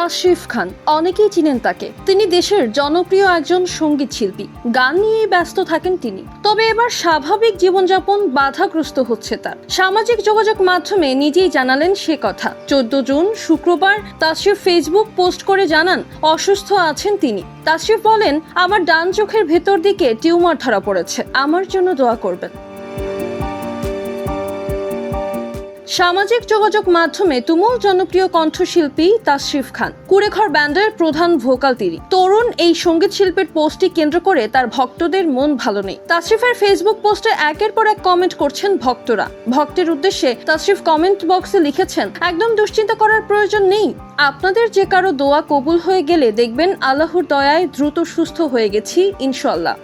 তাশরিফ খান, অনেকেই চিনেন তাকে। তিনি দেশের জনপ্রিয় একজন সঙ্গীত শিল্পী, গান নিয়েই ব্যস্ত থাকেন তিনি। তবে এবার স্বাভাবিক জীবনযাপন বাধাগ্রস্ত হচ্ছে তার। সামাজিক যোগাযোগ মাধ্যমে নিজেই জানালেন সে কথা। 14 জুন শুক্রবার তাশরিফ ফেসবুক পোস্ট করে জানান অসুস্থ আছেন তিনি। তাশরিফ বলেন, আমার ডান চোখের ভেতর দিকে টিউমার ধরা পড়েছে, আমার জন্য দোয়া করবেন। সামাজিক যোগাযোগ মাধ্যমে তুমুল জনপ্রিয় কণ্ঠশিল্পী তাশরিফ খান, কুড়েঘর ব্যান্ডের প্রধান ভোকাল তিনি। তরুণ এই সঙ্গীত শিল্পীর পোস্টটি কেন্দ্র করে তার ভক্তদের মন ভালো নেই। তাশরিফের ফেসবুক পোস্টে একের পর এক কমেন্ট করছেন ভক্তরা। ভক্তের উদ্দেশ্যে তাশরিফ কমেন্ট বক্সে লিখেছেন, একদম দুশ্চিন্তা করার প্রয়োজন নেই। আপনাদের যে কারো দোয়া কবুল হয়ে গেলে দেখবেন আল্লাহর দয়ায় দ্রুত সুস্থ হয়ে গেছি ইনশাআল্লাহ।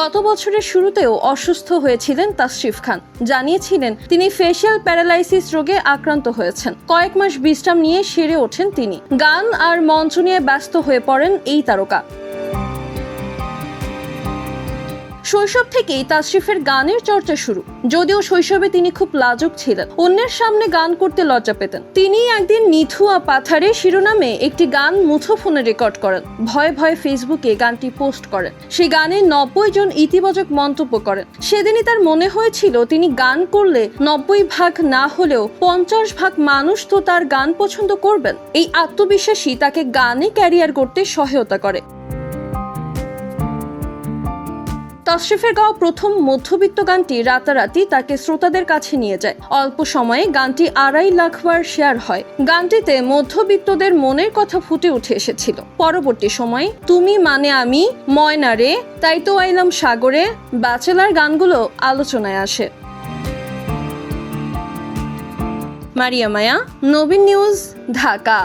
গত বছরের শুরুতেও অসুস্থ হয়েছিলেন তাশরিফ খান। জানিয়েছিলেন তিনি ফেশিয়াল প্যারালাইসিস রোগে আক্রান্ত হয়েছেন। কয়েক মাস বিশ্রাম নিয়ে সেরে ওঠেন তিনি। গান আর মঞ্চ নিয়ে ব্যস্ত হয়ে পড়েন এই তারকা। শৈশব থেকেই তাশরিফের গানের চর্চা শুরু। যদিও শৈশবে তিনি খুব লাজুক ছিলেন, অন্যের সামনে গান করতে লজ্জা পেতেন। তিনি একদিন নিথুয়া পাথারে শিরোনামে একটি গান মুঠোফোনে রেকর্ড করেন। ভয়ে ভয়ে ফেসবুকে গানটি পোস্ট করেন। সেই গানে 90 জন ইতিবাচক মন্তব্য করেন। সেদিনই তার মনে হয়েছিল তিনি গান করলে 90% না হলেও 50% মানুষ তো তার গান পছন্দ করবেন। এই আত্মবিশ্বাসী তাকে গানে ক্যারিয়ার করতে সহায়তা করে। তাশরিফের গাওয়া প্রথম মধ্যবিত্ত গানটি রাতারাতি তাকে শ্রোতাদের কাছে নিয়ে যায়। অল্প সময়ে গানটি 2.5 লাখ বার শেয়ার হয়। গানটিতে মধ্যবিত্তদের মনের কথা ফুটে উঠে এসেছিল। পরবর্তী সময়ে তুমি মানে আমি, ময়না রে, তাই তো আইলাম সাগরে, ব্যাচেলার গানগুলো আলোচনায় আসে। মারিয়া মায়া, নবীন নিউজ, ঢাকা।